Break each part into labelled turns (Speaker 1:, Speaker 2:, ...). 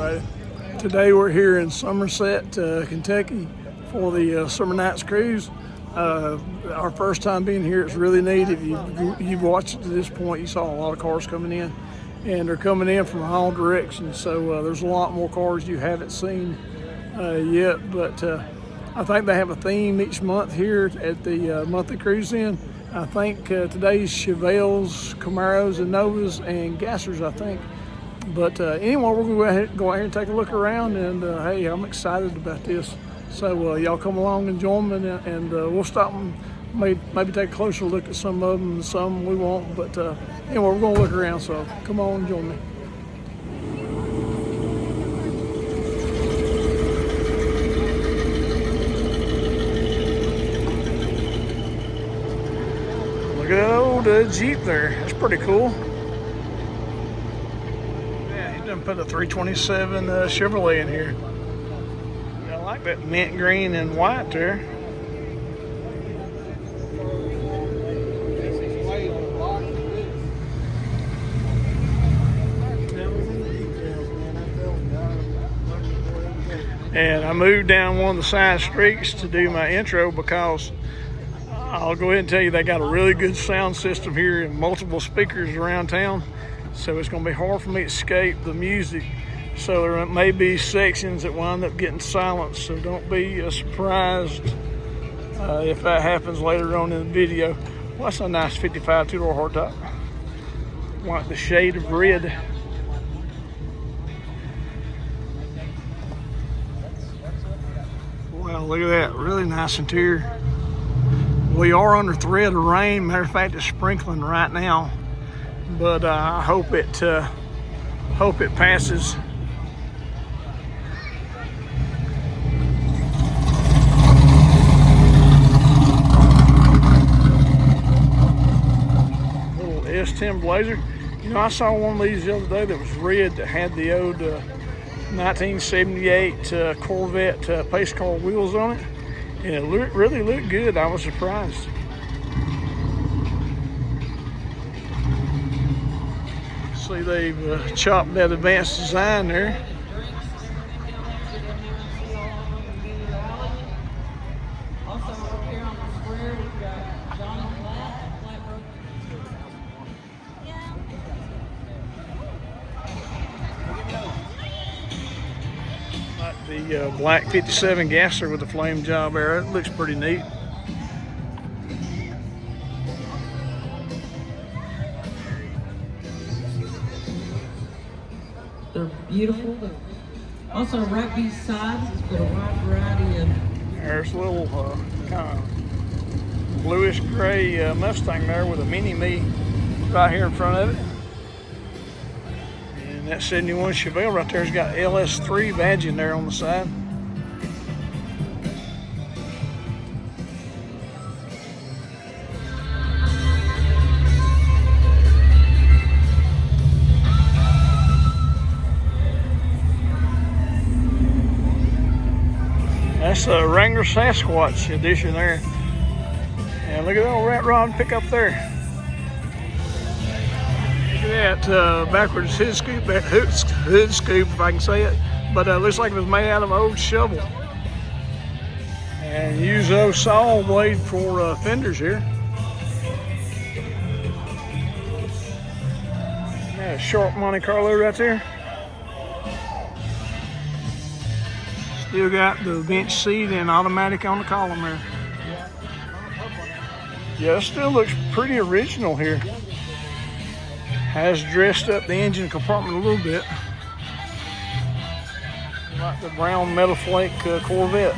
Speaker 1: everybody. Today we're here in Somerset, Kentucky for the Somernites Cruise. Our first time being here. It's really neat. If you've watched it to this point, you saw a lot of cars coming in, and they're coming in from all directions. So there's a lot more cars you haven't seen yet, but I think they have a theme each month here at the monthly cruise in. I think today's Chevelles, Camaros, and Novas, and Gassers, I think. But anyway, we're going to go ahead and take a look around, and hey, I'm excited about this. So y'all come along and join me, and we'll stop and maybe take a closer look at some of them, and some we won't. But anyway, we're going to look around, so come on and join me. Look at that old Jeep there. That's pretty cool. Yeah, he done put a 327 Chevrolet in here. I like that mint green and white there. And I moved down one of the side streets to do my intro because I'll go ahead and tell you they got a really good sound system here and multiple speakers around town. So it's going to be hard for me to escape the music. So there may be sections that wind up getting silenced. So don't be surprised if that happens later on in the video. Well, that's a nice 55 two-door hardtop. Like the shade of red. Wow, look at that. Really nice interior. We are under threat of rain. Matter of fact, it's sprinkling right now, but I hope it passes. Little S10 Blazer. You know, I saw one of these the other day that was red that had the old 1978 Corvette pace car wheels on it. And it really looked good. I was surprised. See, they've chopped that advanced design there. The black 57 Gasser with the flame job arrow. It looks pretty neat.
Speaker 2: They're beautiful. Also, right beside, it's got a wide variety of.
Speaker 1: There's a little kind of bluish gray Mustang there with a mini-me right here in front of it. And that 71 Chevelle right there's got LS3 badging there on the side. That's a Wrangler Sasquatch edition there. And look at that old rat rod pickup there. Look at that backwards hood scoop, if I can say it. But it looks like it was made out of an old shovel. And use those saw blade for fenders here. Yeah, sharp Monte Carlo right there. Still got the bench seat and automatic on the column there. Yeah, it still looks pretty original here. Has dressed up the engine compartment a little bit. Like the brown metal flake Corvette.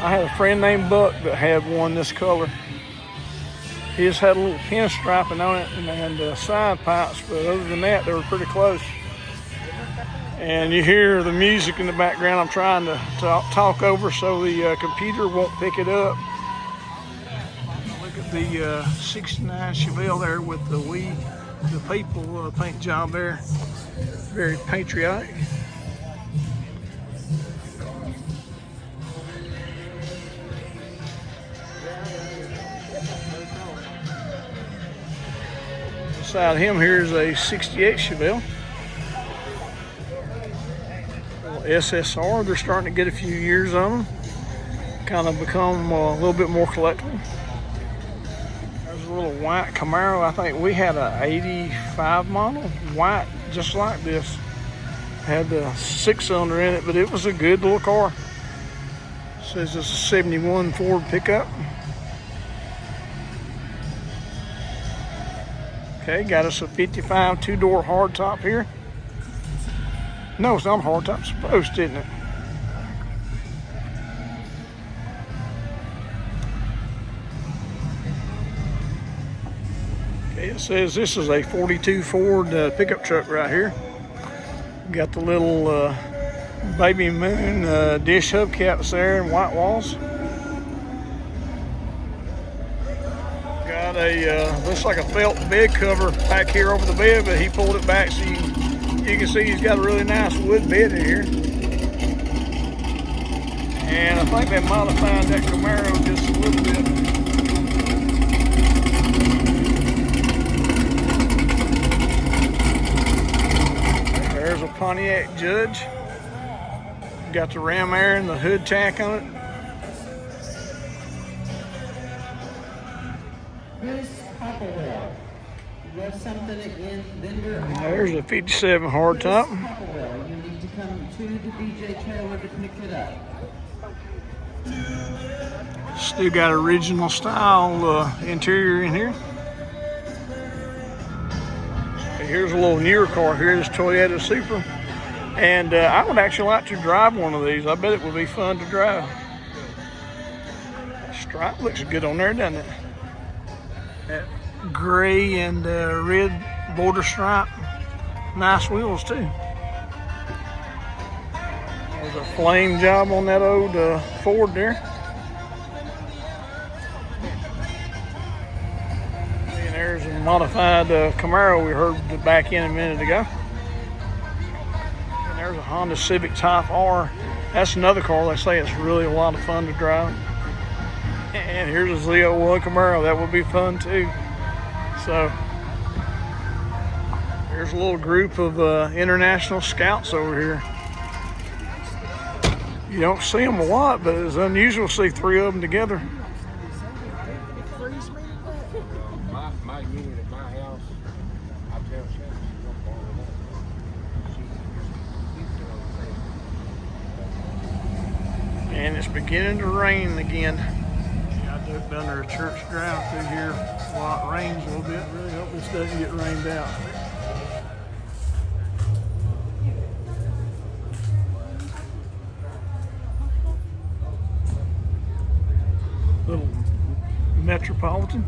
Speaker 1: I had a friend named Buck that had one this color. His had a little pinstriping on it and side pipes, but other than that, they were pretty close. And you hear the music in the background. I'm trying to talk over so the computer won't pick it up. Look at the 69 Chevelle there with the people paint job there. Very patriotic. Beside him here is a 68 Chevelle. SSR. They're starting to get a few years on them. Kind of become a little bit more collectible. There's a little white Camaro. I think we had a 85 model, white, just like this. Had the 6-cylinder in it, but it was a good little car. Says it's a 71 Ford pickup. Okay, got us a 55 two-door hardtop here. No, it's not a hardtop. It's post, isn't it? Okay, it says this is a 42 Ford pickup truck right here. Got the little baby moon dish hubcaps there and white walls. Got a looks like a felt bed cover back here over the bed, but he pulled it back so you can see he's got a really nice wood bed in here. And I think they modified that Camaro just a little bit. There's a Pontiac Judge. Got the ram air and the hood tack on it. There's a 57 hardtop.
Speaker 2: You need to come to the DJ trailer to pick it up.
Speaker 1: Still got original style interior in here. Okay, here's a little newer car here, this Toyota Supra. And I would actually like to drive one of these. I bet it would be fun to drive. Stripe looks good on there, doesn't it? That gray and red border stripe. Nice wheels too. There's a flame job on that old Ford there. And there's a modified Camaro we heard the back end a minute ago. And there's a Honda Civic Type R. That's another car they say it's really a lot of fun to drive. And here's a Z01 Camaro. That would be fun too. So there's a little group of international scouts over here. You don't see them a lot, but it's unusual to see 3 of them together.
Speaker 3: My unit at my house, I tell Shannon she's gonna borrow that.
Speaker 1: And it's beginning to rain again. I ducked under a church ground through here while it rains a little bit. Really hope this doesn't get rained out. Little Metropolitan.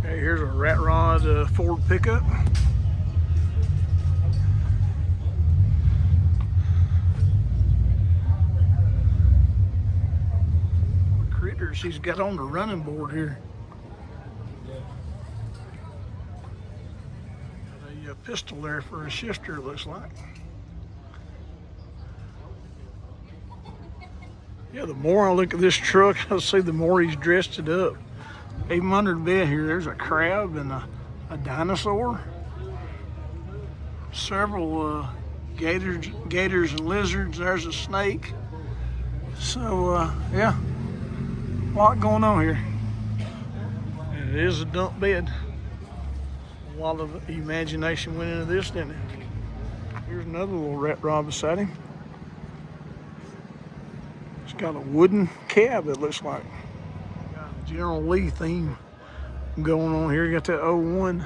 Speaker 1: Okay, here's a rat rod Ford pickup. What critters he's got on the running board here. Got a pistol there for a shifter, it looks like. Yeah, the more I look at this truck, I see the more he's dressed it up. Even under the bed here, there's a crab and a dinosaur. Several gators and lizards. There's a snake. So, yeah, a lot going on here. And it is a dump bed. A lot of imagination went into this, didn't it? Here's another little rat rod beside him. It's got a wooden cab, it looks like. Got a General Lee theme going on here. You got that 01.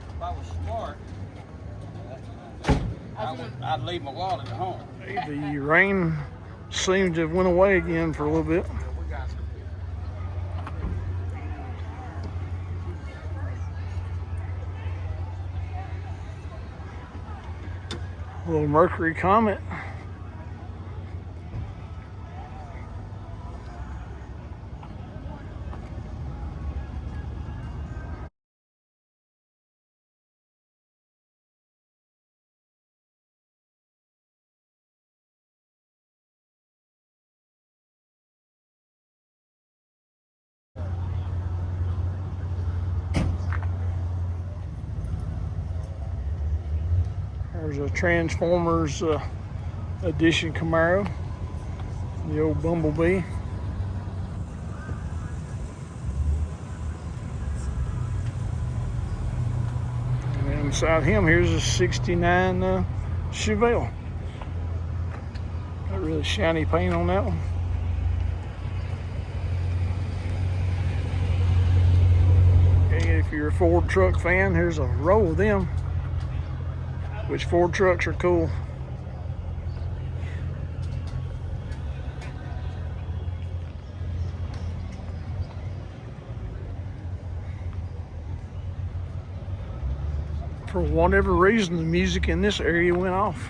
Speaker 3: If I was smart, I'd leave my wallet at home.
Speaker 1: Hey, the rain seemed to have went away again for a little bit. A little Mercury Comet. There's a Transformers edition Camaro, the old Bumblebee. And then beside him, here's a 69 Chevelle. Got really shiny paint on that one. Okay, if you're a Ford truck fan, here's a row of them, which Ford trucks are cool. For whatever reason, the music in this area went off.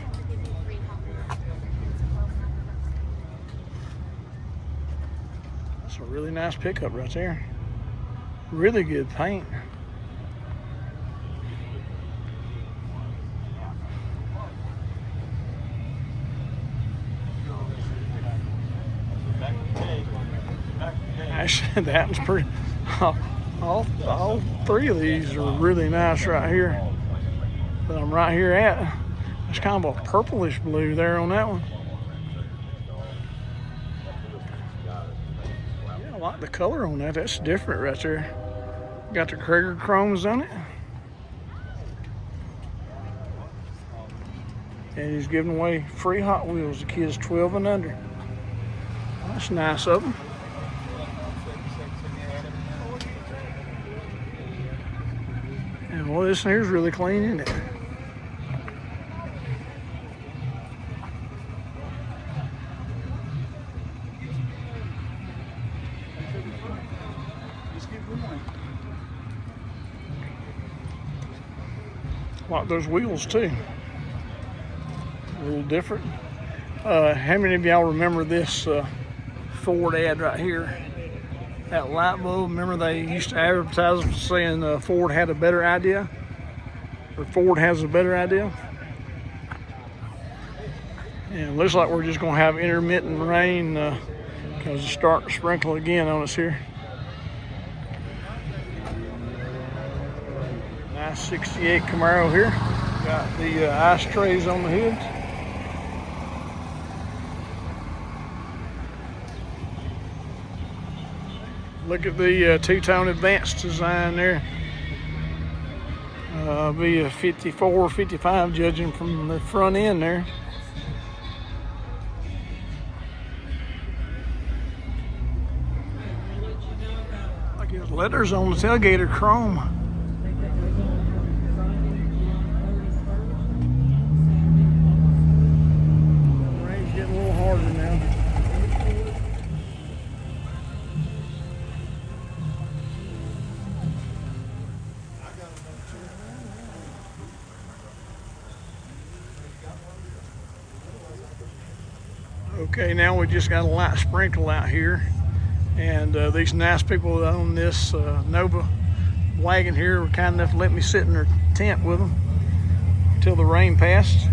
Speaker 1: That's a really nice pickup right there. Really good paint. Actually, that was pretty. All three of these are really nice right here. But I'm right here at. It's kind of a purplish blue there on that one. Yeah, I like the color on that. That's different right there. Got the Krager chromes on it. And he's giving away free Hot Wheels to kids 12 and under. That's nice of him. And well, this here's really clean, isn't it? Like those wheels too. A little different. How many of y'all remember this Ford ad right here? That light bulb, remember they used to advertise saying Ford had a better idea? Or Ford has a better idea? And it looks like we're just going to have intermittent rain because it's starting to sprinkle again on us here. Nice 68 Camaro here. Got the ice trays on the hood. Look at the two-tone advanced design there. Be a 54, 55 judging from the front end there. Like his letters on the tailgate are chrome. The rain's getting a little harder now. Okay, now we just got a light sprinkle out here, and these nice people that own this Nova wagon here were kind enough to let me sit in their tent with them until the rain passed.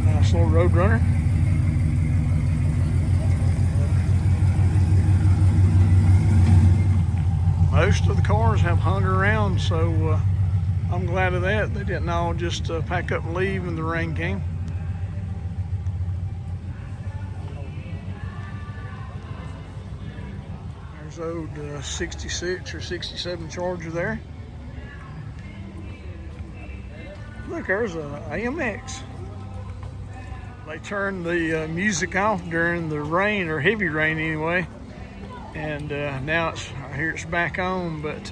Speaker 1: Nice little Roadrunner. Most of the cars have hung around, so I'm glad of that. They didn't all just pack up and leave when the rain came. There's old 66 or 67 Charger there. Look, there's a AMX. They turned the music off during the rain, or heavy rain anyway. And now I hear it's back on, but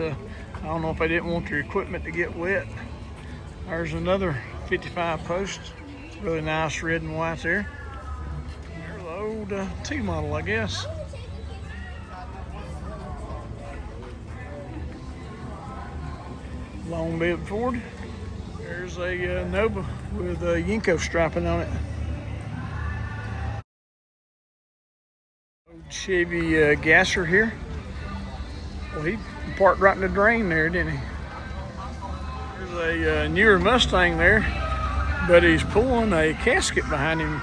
Speaker 1: I don't know if they didn't want their equipment to get wet. There's another 55 post. It's really nice red and white there. There's the old T model, I guess. Long bed Ford. There's a Nova with a Yenko striping on it. Old Chevy Gasser here. Well, he parked right in the drain there, didn't he? There's a newer Mustang there, but he's pulling a casket behind him.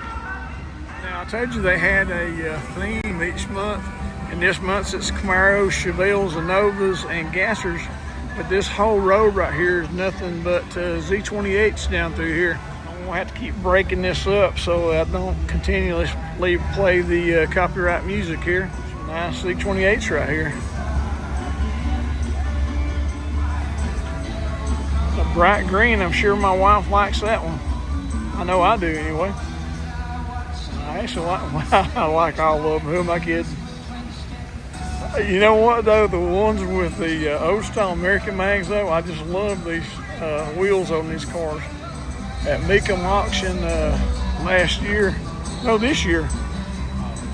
Speaker 1: Now, I told you they had a theme each month, In this month, it's Camaros, Chevelles, Novas, and Gassers. But this whole road right here is nothing but Z28s down through here. I'm gonna have to keep breaking this up so I don't continuously play the copyright music here. Some nice Z28s right here. A bright green, I'm sure my wife likes that one. I know I do anyway. I actually I like all of them. Who am I kidding? You know what though, the ones with the old style American mags though, I just love these wheels on these cars. At Mecum auction this year,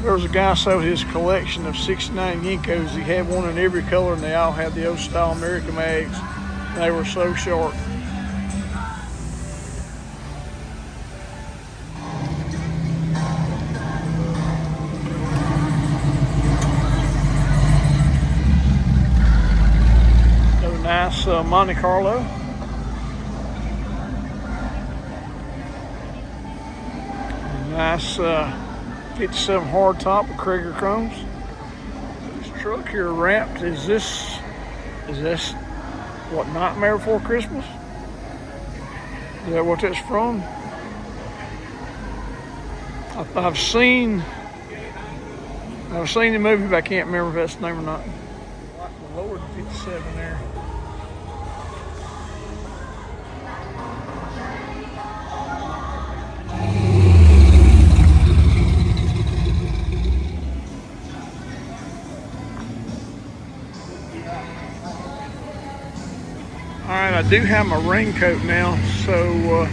Speaker 1: there was a guy sold his collection of 69 Yenkos. He had one in every color and they all had the old style American mags. They were so sharp. Nice Monte Carlo. Nice 57 hardtop with Krieger chromes. This truck here wrapped. Is this what, Nightmare Before Christmas? Is that what that's from? I've seen the movie, but I can't remember if that's the name or not. Like the lower 57 there. Alright, I do have my raincoat now, so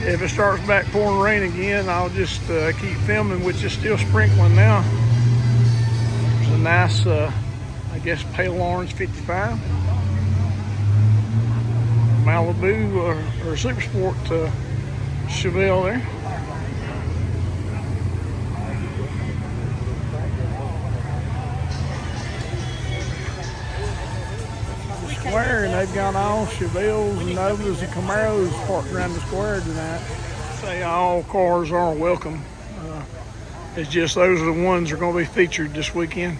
Speaker 1: if it starts back pouring rain again, I'll just keep filming, which is still sprinkling now. There's a nice, I guess, pale orange 55. Malibu or Super Sport Chevelle there. Square, and they've got all Chevelles and Novas and Camaros parked around the square tonight. Say all cars are welcome. It's just those are the ones that are going to be featured this weekend.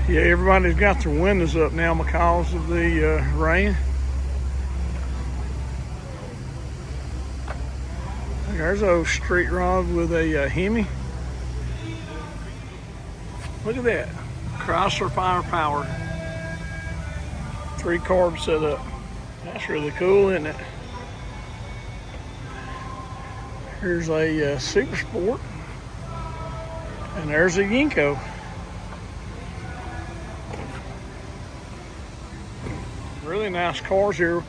Speaker 1: Yeah, everybody's got their windows up now because of the rain. There's a old street rod with a Hemi. Look at that. Chrysler Firepower. 3 carb setup. That's really cool, isn't it? Here's a Super Sport. And there's a Yenko. Really nice cars here.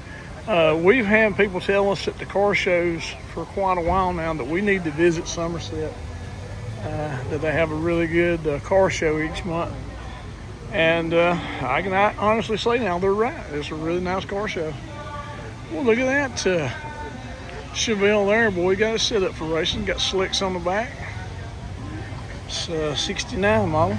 Speaker 1: We've had people tell us at the car shows for quite a while now that we need to visit Somerset. That they have a really good car show each month. And I can honestly say now they're right. It's a really nice car show. Well, look at that Chevelle there, boy. Got it set up for racing. Got slicks on the back. It's 69 model.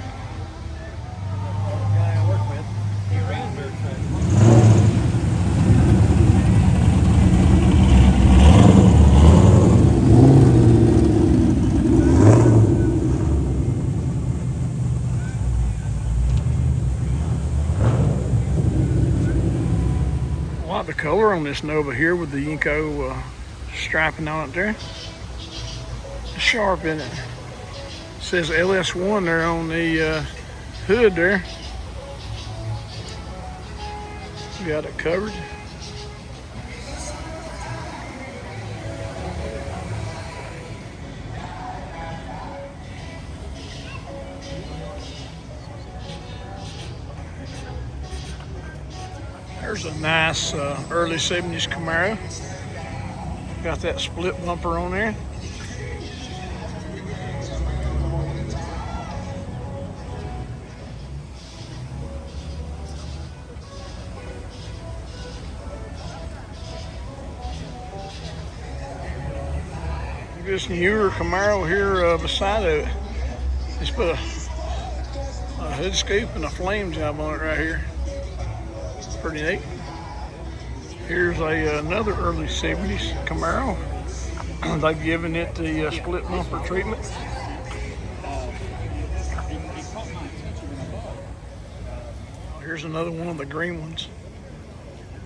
Speaker 1: The color on this Nova here with the Yenko striping on it there. It's sharp, isn't it? It says LS1 there on the hood there. Got it covered. There's a nice early 70s Camaro. Got that split bumper on there. This newer Camaro here beside it. Just put a hood scoop and a flame job on it right here. Pretty neat. Here's another early 70s Camaro. They've given it the split bumper treatment. Here's another one of the green ones.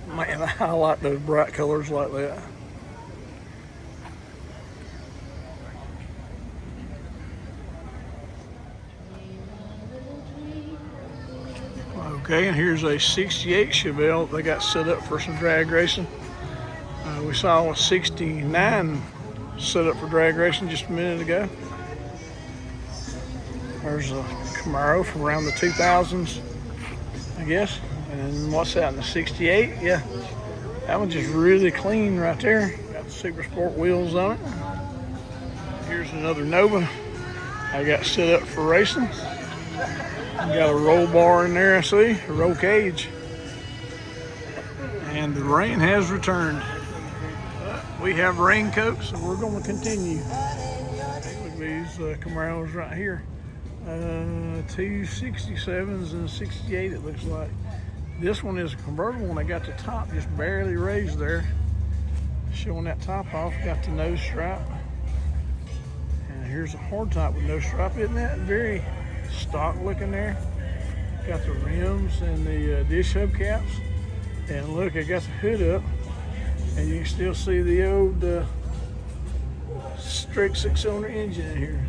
Speaker 1: Man, I like those bright colors like that. Okay, and here's a 68 Chevelle they got set up for some drag racing. We saw a 69 set up for drag racing just a minute ago. There's a Camaro from around the 2000s, I guess. And what's that, in the 68? Yeah, that one's just really clean right there. Got the Super Sport wheels on it. Here's another Nova I got set up for racing. Got a roll bar in there, I see, a roll cage. And the rain has returned. We have raincoats, so we're going to continue. Look at these Camaros right here. 267s and a 68, it looks like. This one is a convertible one. I got the top just barely raised there. Showing that top off, got the nose stripe. And here's a hardtop with no stripe. Isn't that very stock looking there? Got the rims and the dish hubcaps. And look, I got the hood up. And you can still see the old straight 6-cylinder engine in here.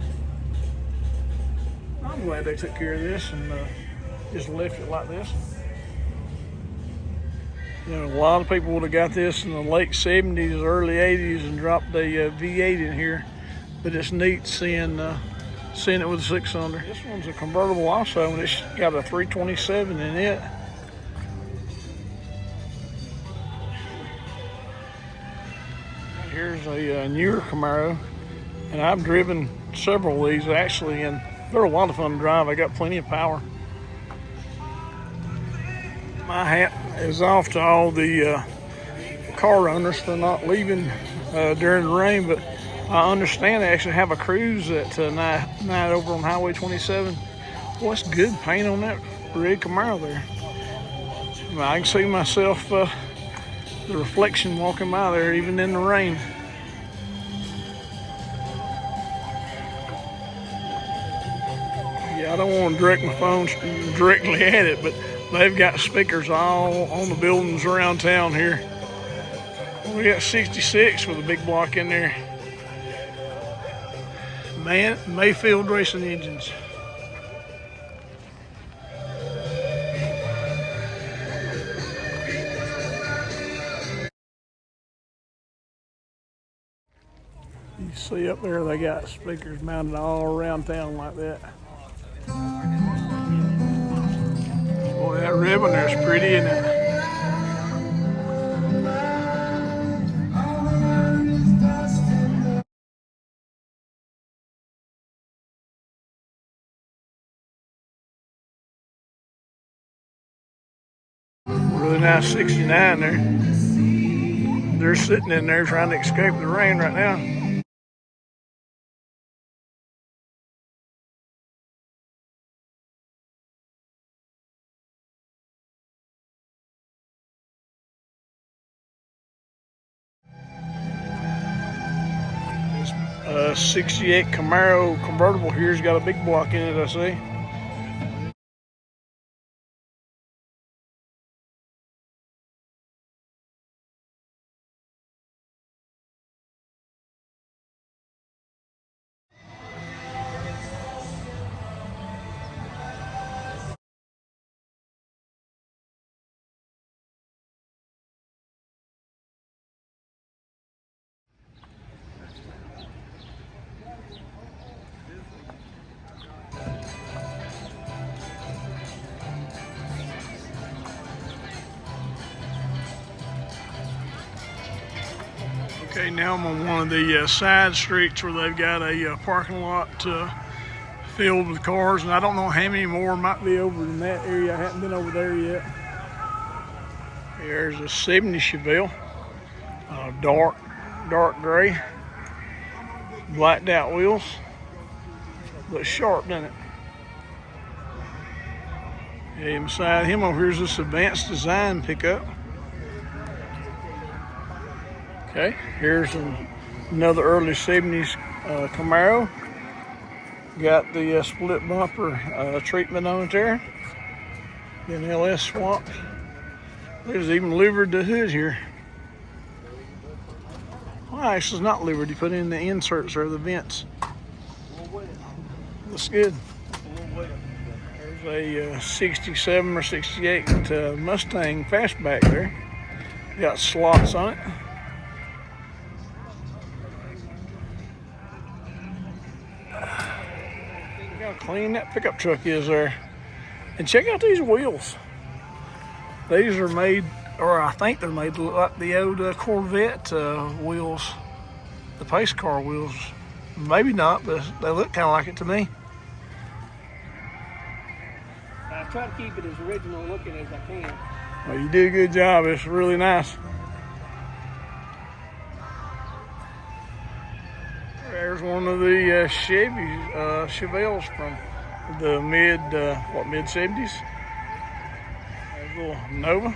Speaker 1: I'm glad they took care of this and just left it like this. You know, a lot of people would have got this in the late 70s, early 80s and dropped a V8 in here. But it's neat seeing it with a 6-cylinder. This one's a convertible also, and it's got a 327 in it. Here's a newer Camaro, and I've driven several of these actually, and they're a lot of fun to drive. I got plenty of power. My hat is off to all the car owners for not leaving during the rain, but I understand they actually have a cruise at night over on Highway 27. Boy, it's good paint on that red Camaro there. I can see myself, the reflection walking by there, even in the rain. Yeah, I don't want to direct my phone directly at it, but they've got speakers all on the buildings around town here. We got 66 with a big block in there. Man, Mayfield racing engines. You see up there, they got speakers mounted all around town like that. Boy, that ribbon there's pretty, isn't it? Really nice 69 there. They're sitting in there trying to escape the rain right now. This 68 Camaro convertible here's got a big block in it, I see. Okay, now I'm on one of the side streets where they've got a parking lot filled with cars, and I don't know how many more might be over in that area. I haven't been over there yet. There's a 70 Chevelle, dark gray, blacked out wheels, looks sharp, doesn't it? And beside him over here is this advanced design pickup. Okay, here's some Another early 70s Camaro. Got the split bumper treatment on it there. Been LS swapped. There's even louvered the hood here. Well, actually, it's not louvered. You put in the inserts or the vents. Looks good. There's a 67 or 68 Mustang fastback there. Got slots on it. Look how clean that pickup truck is there. And check out these wheels. These are made, or I think they're made to look like the old Corvette wheels, the pace car wheels. Maybe not, but they look kind of like it to me.
Speaker 4: I try to keep it as original looking as I can.
Speaker 1: Well, you did a good job. It's really nice. There's one of the Chevelles from the mid 70s. There's a little Nova.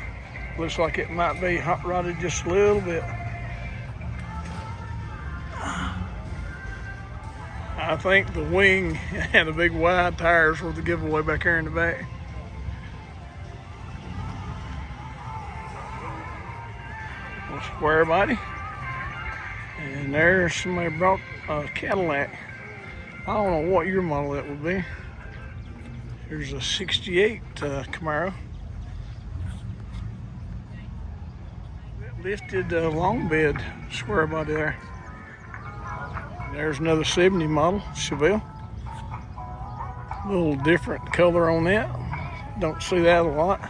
Speaker 1: Looks like it might be hot rodded just a little bit. I think the wing and the big wide tires were the giveaway back here in the back. Little square body. And there's somebody brought a Cadillac. I don't know what year model that would be. Here's a 68 Camaro. Lifted long bed square body there. There's another 70 model Chevelle. A little different color on that. Don't see that a lot.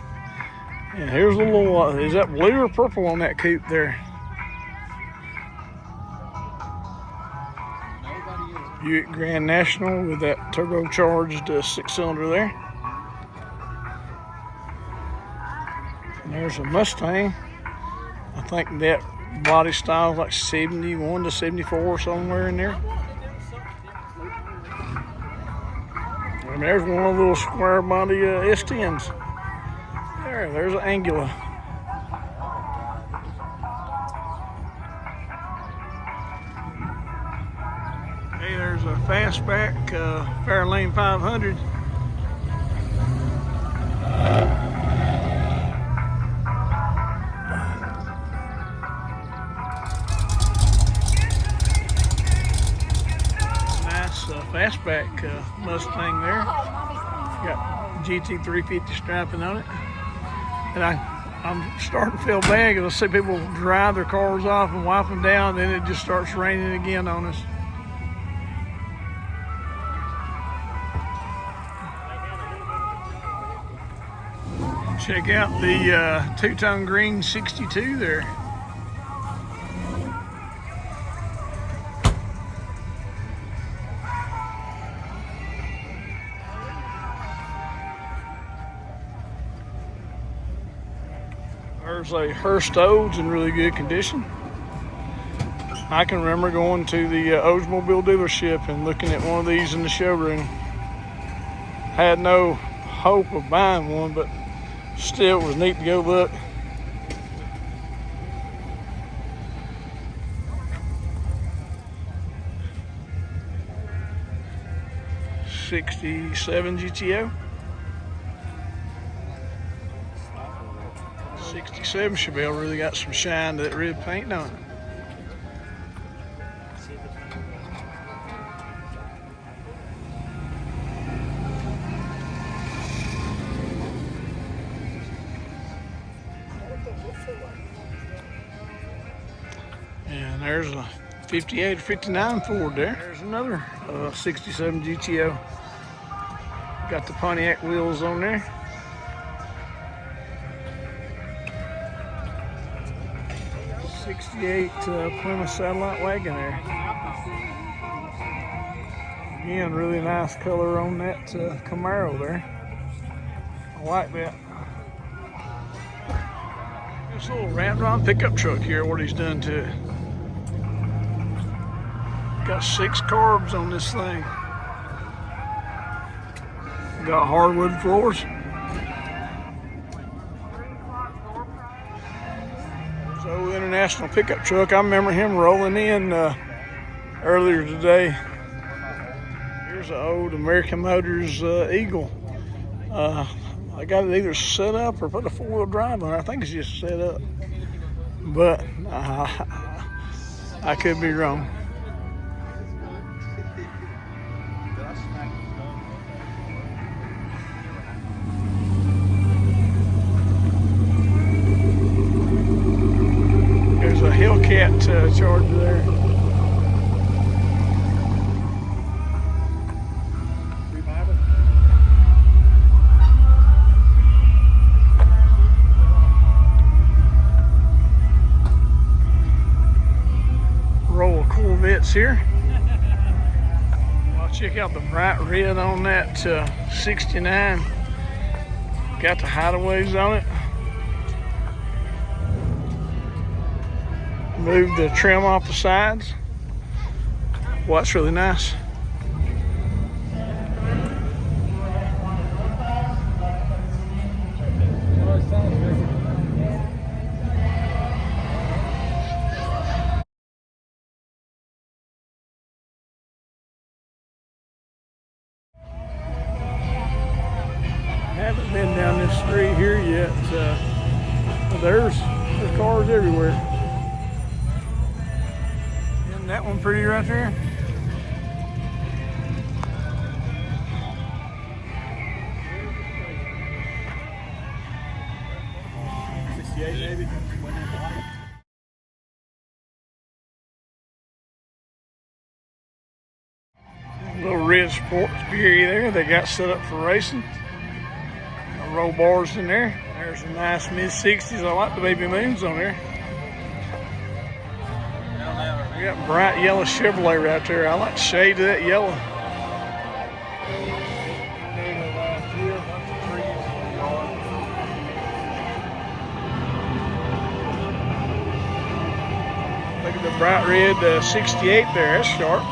Speaker 1: And here's a little, is that blue or purple on that coupe there? Buick Grand National with that turbocharged 6-cylinder there. And there's a Mustang. I think that body style is like 71 to 74, somewhere in there. And there's one of those square body S10s. There's an Angular. Hey, there's a fastback Fairlane 500. Fastback Mustang there. Got GT 350 strapping on it. And I'm starting to feel bad because I see people drive their cars off and wipe them down, then it just starts raining again on us. Check out the two-tone green 62 there. There's a Hearst Olds in really good condition. I can remember going to the Oldsmobile dealership and looking at one of these in the showroom. Had no hope of buying one, but still it was neat to go look. '67 GTO. 67 Chevelle really got some shine to that red paint, don't it? And there's a 58 or 59 Ford there. There's another 67 GTO. Got the Pontiac wheels on there. '68 Plymouth Satellite wagon there. Again, really nice color on that Camaro there. I like that. This little Ramrod pickup truck here, what he's done to it. Got 6 carbs on this thing. Got hardwood floors. So International pickup truck, I remember him rolling in earlier today. Here's an old American Motors Eagle. I got it either set up or put a 4-wheel drive on. I think it's just set up, but I could be wrong. There's a Hellcat Charger there. Row of Corvettes here. I'll check out the bright red on that 69. Got the hideaways on it. Move the trim off the sides. Well, that's really nice. Haven't been down this street here yet. There's cars everywhere. Isn't that one pretty right there? Maybe. Little red sports beer there they got set up for racing. Roll bars in there. There's a nice mid-60s. I like the baby moons on there. We got bright yellow Chevrolet right there. I like the shade of that yellow. Look at the bright red 68 there. That's sharp.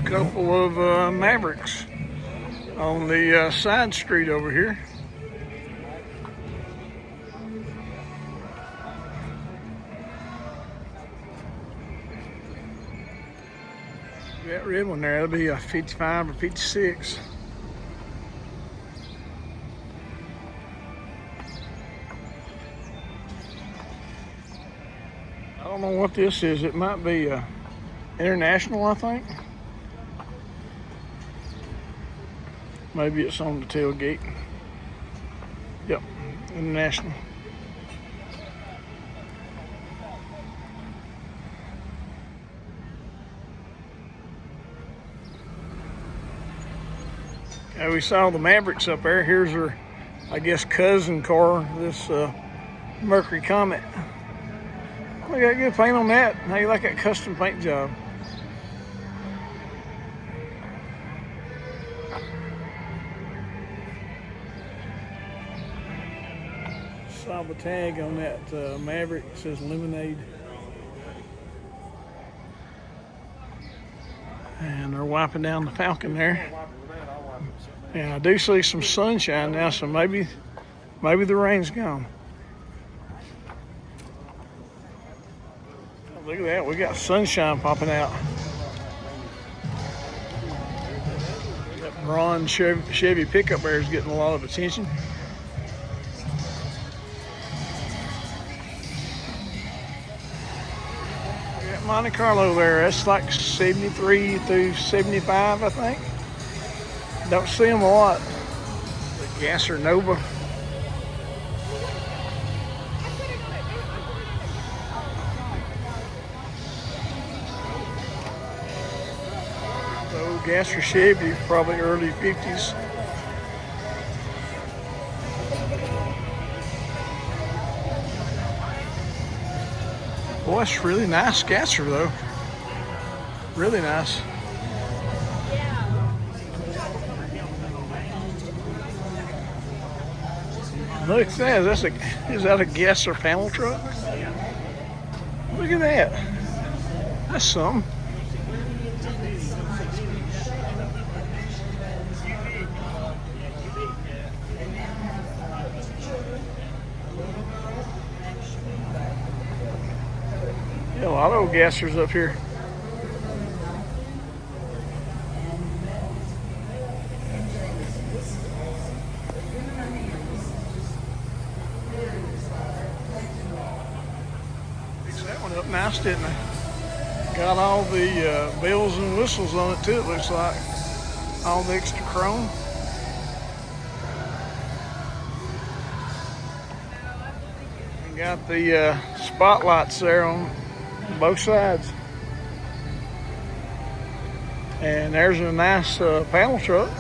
Speaker 1: Couple of Mavericks on the side street over here. That red one there, that'll be a 55 or 56. I don't know what this is. It might be international, I think. Maybe it's on the tailgate. Yep, international. Okay, we saw the Mavericks up there. Here's her, I guess, cousin car, this Mercury Comet. We got good paint on that. How you like that custom paint job? Saw the tag on that Maverick. It says Lemonade. And they're wiping down the Falcon there. And I do see some sunshine now, so maybe the rain's gone. Oh, look at that, we got sunshine popping out. That bronze Chevy pickup there is getting a lot of attention. Monte Carlo there, that's like 73 through 75, I think. Don't see them a lot. The Gasser Nova. The old Gasser Chevy, probably early 50s. Boy, it's really nice Gasser though. Really nice. Look at that. Is that a Gasser panel truck? Look at that. That's something. Yeah, a lot of old Gassers up here. Fixed that one up nice, didn't they? Got all the bells and whistles on it too, it looks like. All the extra chrome. And got the spotlights there on both sides. And there's a nice panel truck.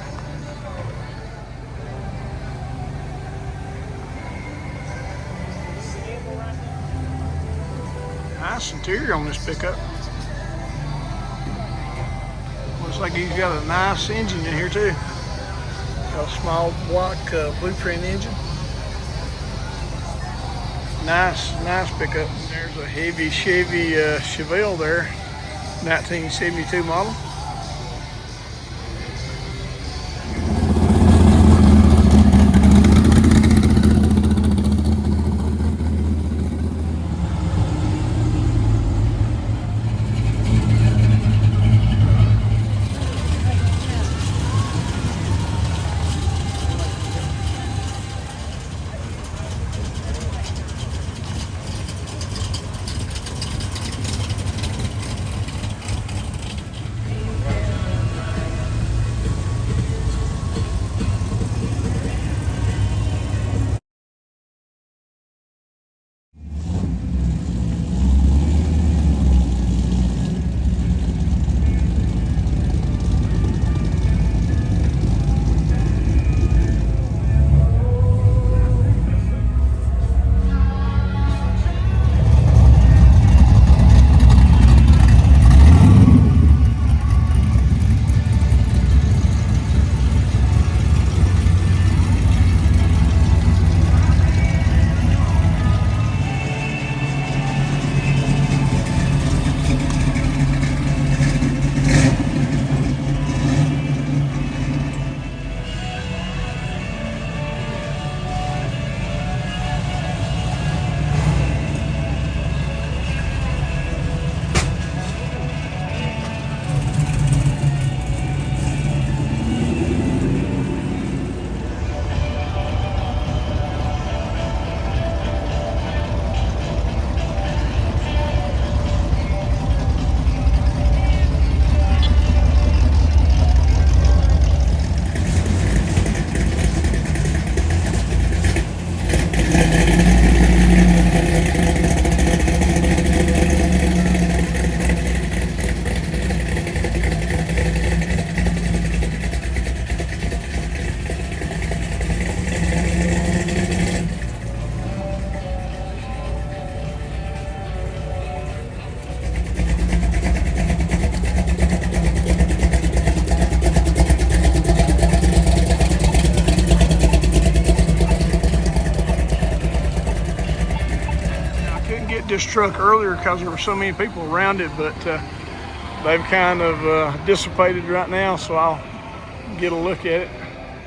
Speaker 1: Nice interior on this pickup. Looks like he's got a nice engine in here too. Got a small block blueprint engine. Nice pickup. There's a heavy Chevy Chevelle there, 1972 model. This truck earlier because there were so many people around it, but they've kind of dissipated right now, so I'll get a look at it.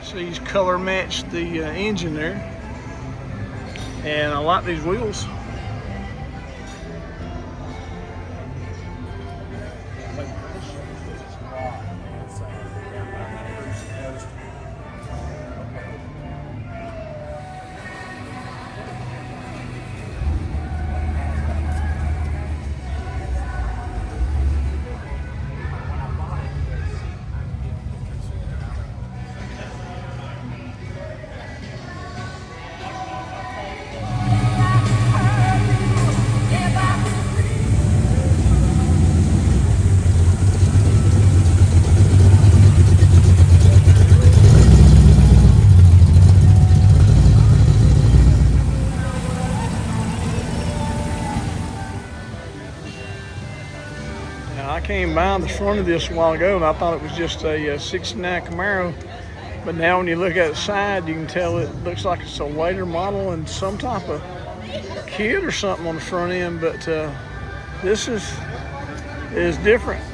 Speaker 1: See, he's color matched the engine there, and I like these wheels. Now, I came by the front of this a while ago, and I thought it was just a 69 Camaro. But now when you look at the side, you can tell it looks like it's a later model and some type of kit or something on the front end. But this is different.